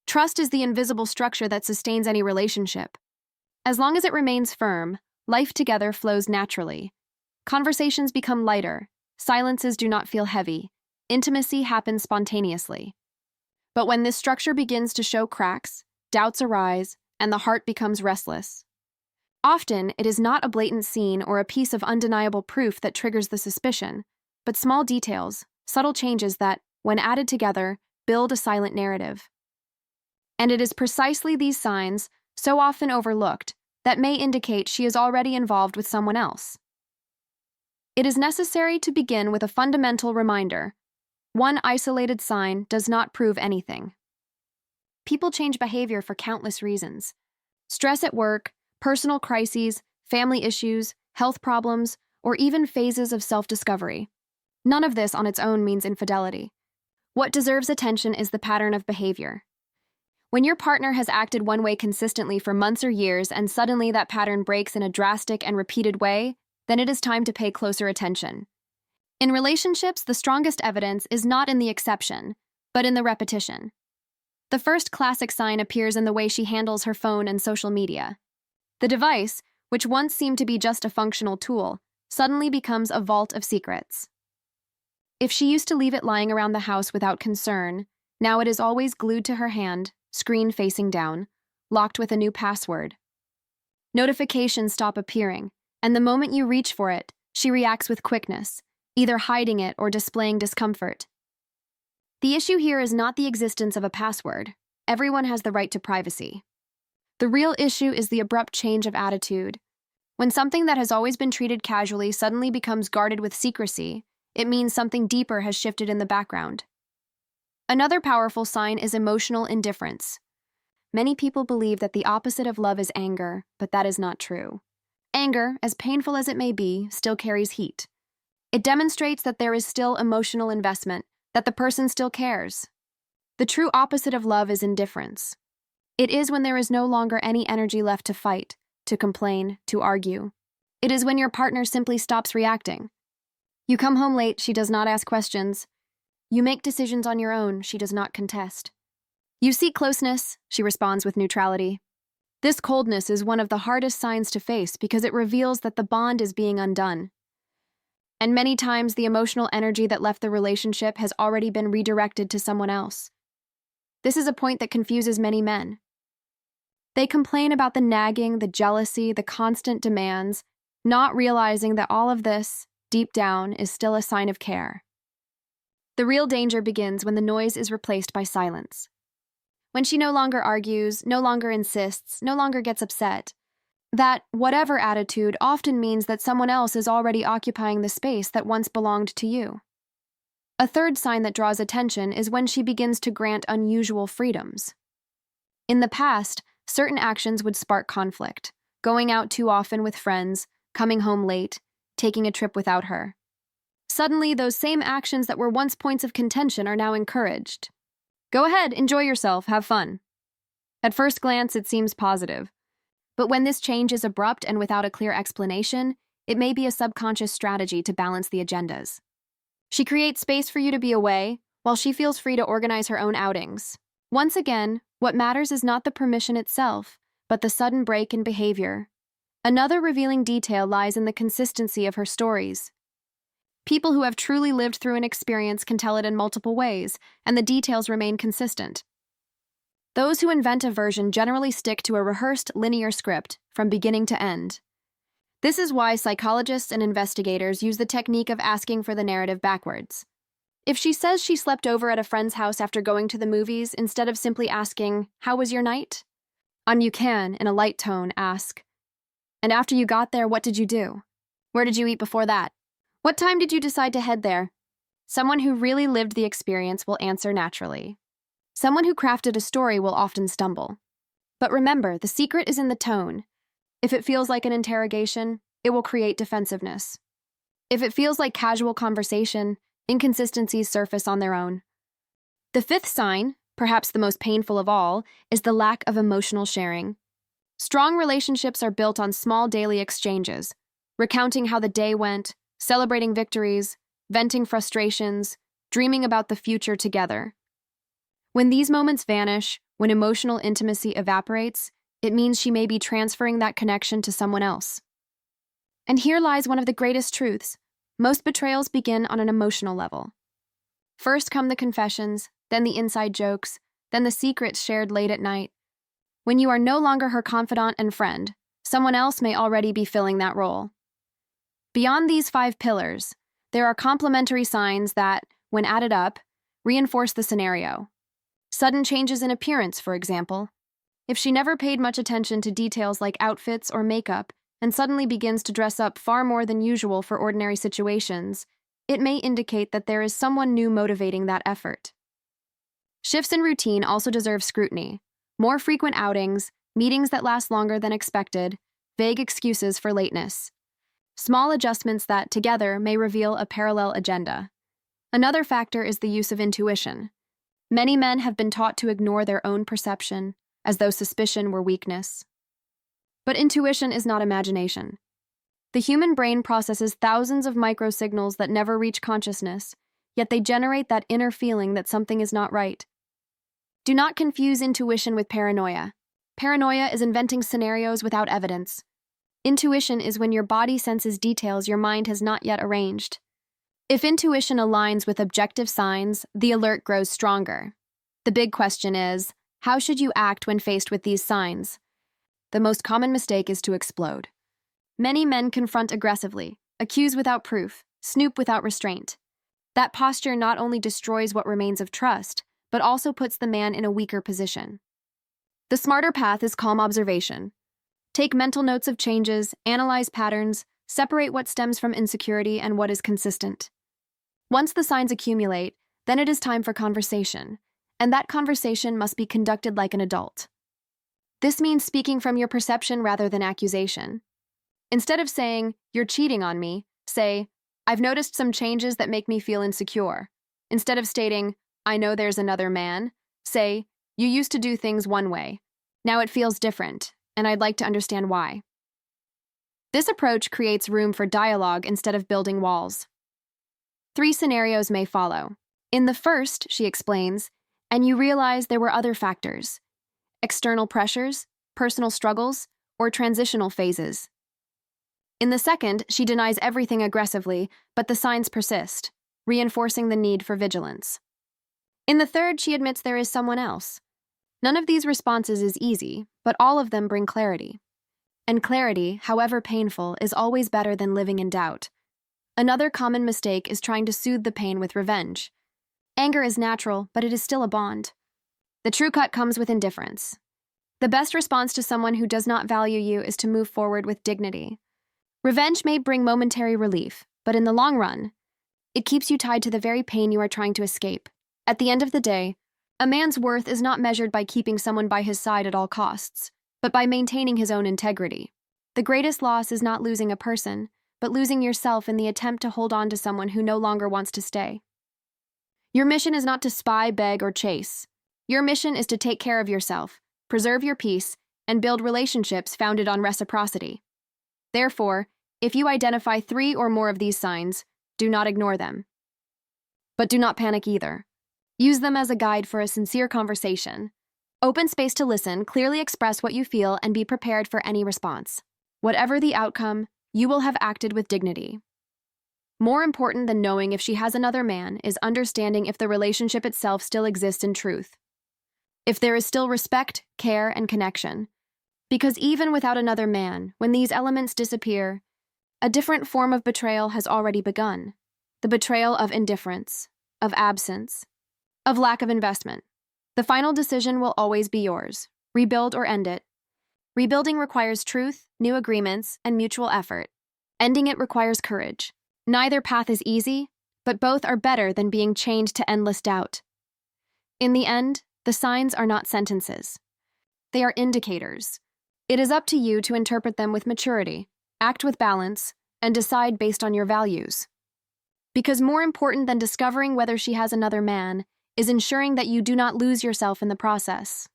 Trust is the invisible structure that sustains any relationship. As long as it remains firm, life together flows naturally. Conversations become lighter, silences do not feel heavy, intimacy happens spontaneously. But when this structure begins to show cracks, doubts arise, and the heart becomes restless. Often, it is not a blatant scene or a piece of undeniable proof that triggers the suspicion, but small details, subtle changes that, when added together, build a silent narrative. And it is precisely these signs, so often overlooked, that may indicate she is already involved with someone else. It is necessary to begin with a fundamental reminder. One isolated sign does not prove anything. People change behavior for countless reasons. Stress at work, personal crises, family issues, health problems, or even phases of self-discovery. None of this on its own means infidelity. What deserves attention is the pattern of behavior. When your partner has acted one way consistently for months or years and suddenly that pattern breaks in a drastic and repeated way, then it is time to pay closer attention. In relationships, the strongest evidence is not in the exception, but in the repetition. The first classic sign appears in the way she handles her phone and social media. The device, which once seemed to be just a functional tool, suddenly becomes a vault of secrets. If she used to leave it lying around the house without concern, now it is always glued to her hand, screen facing down, locked with a new password. Notifications stop appearing, and the moment you reach for it, she reacts with quickness, either hiding it or displaying discomfort. The issue here is not the existence of a password. Everyone has the right to privacy. The real issue is the abrupt change of attitude. When something that has always been treated casually suddenly becomes guarded with secrecy, it means something deeper has shifted in the background. Another powerful sign is emotional indifference. Many people believe that the opposite of love is anger, but that is not true. Anger, as painful as it may be, still carries heat. It demonstrates that there is still emotional investment, that the person still cares. The true opposite of love is indifference. It is when there is no longer any energy left to fight, to complain, to argue. It is when your partner simply stops reacting. You come home late, she does not ask questions. You make decisions on your own, she does not contest. You seek closeness, she responds with neutrality. This coldness is one of the hardest signs to face because it reveals that the bond is being undone. And many times the emotional energy that left the relationship has already been redirected to someone else. This is a point that confuses many men. They complain about the nagging, the jealousy, the constant demands, not realizing that all of this, deep down, is still a sign of care. The real danger begins when the noise is replaced by silence. When she no longer argues, no longer insists, no longer gets upset. That whatever attitude often means that someone else is already occupying the space that once belonged to you. A third sign that draws attention is when she begins to grant unusual freedoms. In the past, certain actions would spark conflict, going out too often with friends, coming home late, taking a trip without her. Suddenly, those same actions that were once points of contention are now encouraged. Go ahead, enjoy yourself, have fun. At first glance, it seems positive. But when this change is abrupt and without a clear explanation, it may be a subconscious strategy to balance the agendas. She creates space for you to be away, while she feels free to organize her own outings. Once again, what matters is not the permission itself, but the sudden break in behavior. Another revealing detail lies in the consistency of her stories. People who have truly lived through an experience can tell it in multiple ways, and the details remain consistent. Those who invent a version generally stick to a rehearsed linear script from beginning to end. This is why psychologists and investigators use the technique of asking for the narrative backwards. If she says she slept over at a friend's house after going to the movies, instead of simply asking, "How was your night?" You can, in a light tone, ask, "And after you got there, what did you do? Where did you eat before that? What time did you decide to head there?" Someone who really lived the experience will answer naturally. Someone who crafted a story will often stumble. But remember, the secret is in the tone. If it feels like an interrogation, it will create defensiveness. If it feels like casual conversation, inconsistencies surface on their own. The fifth sign, perhaps the most painful of all, is the lack of emotional sharing. Strong relationships are built on small daily exchanges, recounting how the day went, celebrating victories, venting frustrations, dreaming about the future together. When these moments vanish, When emotional intimacy evaporates, it means she may be transferring that connection to someone else. And here lies one of the greatest truths. Most betrayals begin on an emotional level. First come the confessions, then the inside jokes, then the secrets shared late at night. When you are no longer her confidant and friend, someone else may already be filling that role. Beyond these 5 pillars, there are complementary signs that, when added up, reinforce the scenario. Sudden changes in appearance, for example. If she never paid much attention to details like outfits or makeup and suddenly begins to dress up far more than usual for ordinary situations, it may indicate that there is someone new motivating that effort. Shifts in routine also deserve scrutiny. More frequent outings, meetings that last longer than expected, vague excuses for lateness. Small adjustments that, together, may reveal a parallel agenda. Another factor is the use of intuition. Many men have been taught to ignore their own perception, as though suspicion were weakness. But intuition is not imagination. The human brain processes thousands of microsignals that never reach consciousness, yet they generate that inner feeling that something is not right. Do not confuse intuition with paranoia. Paranoia is inventing scenarios without evidence. Intuition is when your body senses details your mind has not yet arranged. If intuition aligns with objective signs, the alert grows stronger. The big question is, how should you act when faced with these signs? The most common mistake is to explode. Many men confront aggressively, accuse without proof, snoop without restraint. That posture not only destroys what remains of trust, but also puts the man in a weaker position. The smarter path is calm observation. Take mental notes of changes, analyze patterns, separate what stems from insecurity and what is consistent. Once the signs accumulate, then it is time for conversation, and that conversation must be conducted like an adult. This means speaking from your perception rather than accusation. Instead of saying, "You're cheating on me," say, "I've noticed some changes that make me feel insecure." Instead of stating, "I know there's another man," say, "You used to do things one way. Now it feels different, and I'd like to understand why." This approach creates room for dialogue instead of building walls. 3 scenarios may follow. In the first, she explains, and you realize there were other factors: external pressures, personal struggles, or transitional phases. In the second, she denies everything aggressively, but the signs persist, reinforcing the need for vigilance. In the third, she admits there is someone else. None of these responses is easy, but all of them bring clarity. And clarity, however painful, is always better than living in doubt. Another common mistake is trying to soothe the pain with revenge. Anger is natural, but it is still a bond. The true cut comes with indifference. The best response to someone who does not value you is to move forward with dignity. Revenge may bring momentary relief, but in the long run, it keeps you tied to the very pain you are trying to escape. At the end of the day, a man's worth is not measured by keeping someone by his side at all costs, but by maintaining his own integrity. The greatest loss is not losing a person, but losing yourself in the attempt to hold on to someone who no longer wants to stay. Your mission is not to spy, beg, or chase. Your mission is to take care of yourself, preserve your peace, and build relationships founded on reciprocity. Therefore, if you identify 3 or more of these signs, do not ignore them. But do not panic either. Use them as a guide for a sincere conversation. Open space to listen, clearly express what you feel, and be prepared for any response. Whatever the outcome, you will have acted with dignity. More important than knowing if she has another man is understanding if the relationship itself still exists in truth. If there is still respect, care, and connection. Because even without another man, when these elements disappear, a different form of betrayal has already begun. The betrayal of indifference, of absence, of lack of investment. The final decision will always be yours. Rebuild or end it. Rebuilding requires truth, new agreements, and mutual effort. Ending it requires courage. Neither path is easy, but both are better than being chained to endless doubt. In the end, the signs are not sentences. They are indicators. It is up to you to interpret them with maturity, act with balance, and decide based on your values. Because more important than discovering whether she has another man is ensuring that you do not lose yourself in the process.